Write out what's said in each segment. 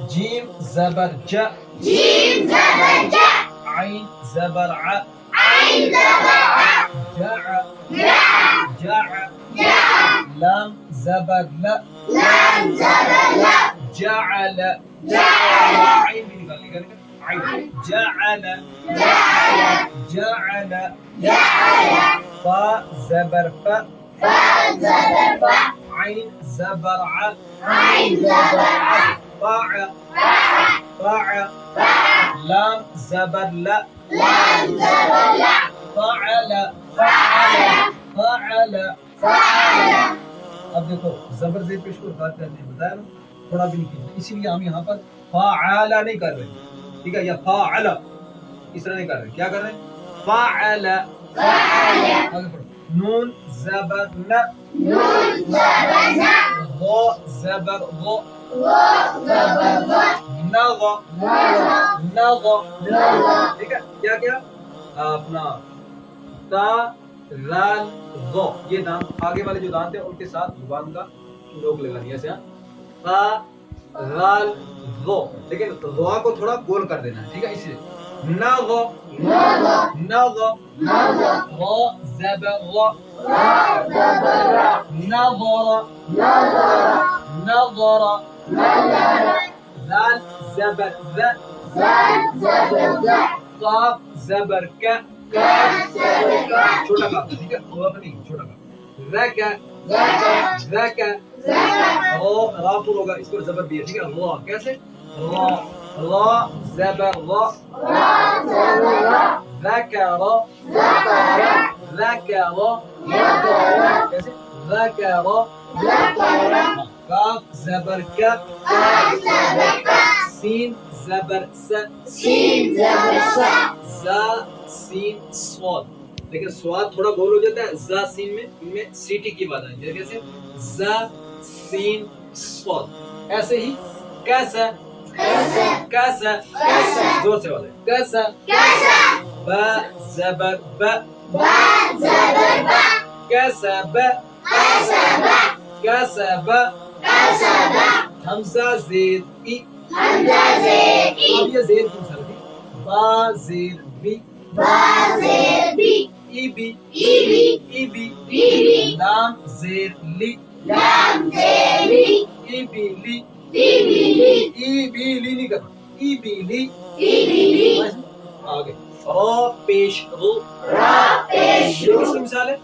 جيم زبر ج جيم زبر ج عين زبر ع عين زبر ع جع جع جع جع لام زبر ل لام زبر لا جعل جعل عين بھی نکال لے گا عين جعل جعل جعل جعل فا زبر ف فا زبر فا عين زبر ع عين زبر ع فاع فا فاع فا لام زبر ل لام زبر لا فعل فعل فعل فعل اب دیکھو زبر زیر پیش کو بات کرنے ہیں بتایا نا تھوڑا بھی نہیں کیا اسی لیے ہم یہاں پر فعل نہیں کر رہے ٹھیک ہے یا فاعل اس طرح نہیں کر رہے کیا کر رہے ہیں فعل فعل آگے پڑھو نون زبر ن نون زبر ن ضا زبر ضا و زبر ض نغ نغ نغ نغ ٹھیک ہے کیا کیا اپنا تا رال ضو یہ دان آگے والے جو دان تھے ان کے ساتھ زبان کا لوگ لگا دیا ایسے تا رال ضو لیکن ضوا کو تھوڑا گول کر دینا ہے ٹھیک ہے اسی لیے نغ نغ نغ نغ را زبر را را زبر را نظر نظر نظر نظر ذال زبر ذ زال زبر ز قاف زبر ك کاف زبر کا چھوٹا کاف ٹھیک ہے وہ نہیں چھوٹا کاف ذاك ذکر ذاك ذکر را پر ہوگا اس پر زبر بھی ہے ٹھیک ہے را کیسے را را زبر را را زبر را ذكر ذکر ذكر ذکر کیسے ذكر ذکر کاف زبر ك کاف زبر کا سین زبر س سین زبر سا زا سین صاد لیکن سواد تھوڑا گول ہو جاتا ہے زا سین میں ان میں سیٹی کی بات آئی جیسے زا سین صاد ایسے ہی کیسا کیسا کیسا کیسا زور سے بولے کیسا کیسا با زبر ب با زبر با کیسا ب کیسا با کیسا ب کیسا با حمزہ زیر ای حمزہ زیر ای اب یہ زیر کیوں چلتی با زیر بی با زیر بی ای بی ای بی ای بی بی بی لام زیر لی لام زیر لی ای بی لی بی بی لی ای بی لی نہیں کرنا ای بی لی ای بی لی آگے را پیش رو را پیش یہ رو کس کی مثال ہے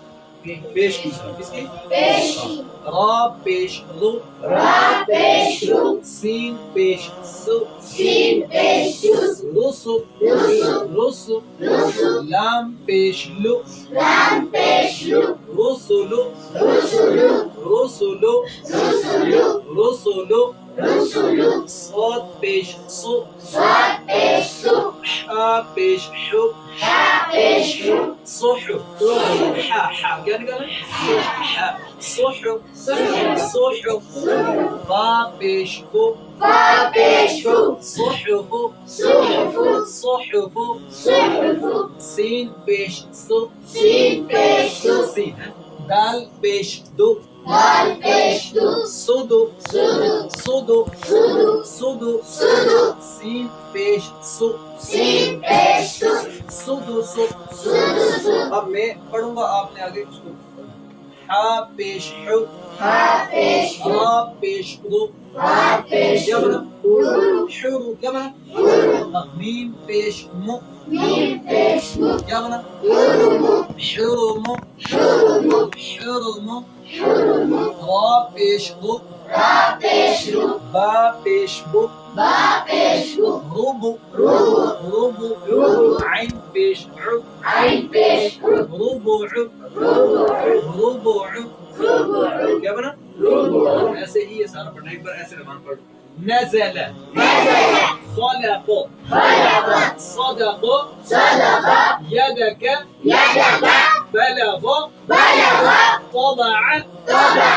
پیش کی مثال کس کی پیش را پیش رو را پیش رو سین پیش سو سین پیش رو رسو رسو رسو رسو لام پیش لو لام پیش رو رسولو رسولو رسولو رسولو رسولو رسولو صاد پیش سو صاد پیش سو حا پیش حو حا پیش رو صحو حا حا کیا نکالا حا صحو صحو فا پیش فو فا پیش فو صحفو صحفو صحفو صحفو سین پیش سو سین پیش سو سین دال پیش دو دال پیش دو سودو سودو سودو سودو سودو سودو سین پیش سو سین پیش سو سودو سو سودو سو اب میں پڑھوں گا آپ نے آگے اس کو حا پیش حو حا پیش رو را پیش دو را پیش کیا رو بنا حرو حرو کیا بنا حرو میم پیش مو میم پیش مو کیا بنا حرمو حرمو حرمو حرمو حرمو را پیش دو را پیش رو با پیش بو با پیش رو ربو روبو ربو ربو عین پیش عو عین پیش رو ربوع ربوع ربوع کیا بنا ربوع ایسے ہی یہ سارا پڑھنا ایک بار ایسے زبان پڑھو نزل نزل خلق خلق صدق صدق يدك يدك بلغ بلغ طبع طبع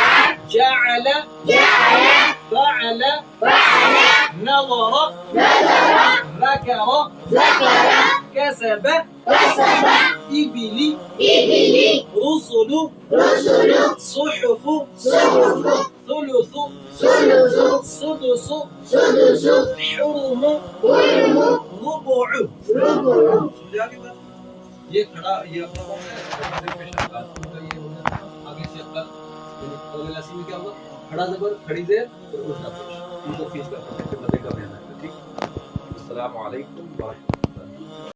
جعل جعل فعل فعل نظر نظر ذكر ذكر كسب كسب إبل إبل رسل رسل صحف صحف ثلث ثلث سدس سدس حرم حرم ربع ربع سمجھ آگے بات یہ کھڑا یہ اپنا کون ہے پیش آغاز کا یہ ہوگا آگے سے اقل اگلے لسی میں کیا ہوگا کھڑا زبر کھڑی زیر اور الٹا پیش ان کو کھینچ کر پھر مدے کا بیان ہے ٹھیک السلام علیکم ورحمۃ اللہ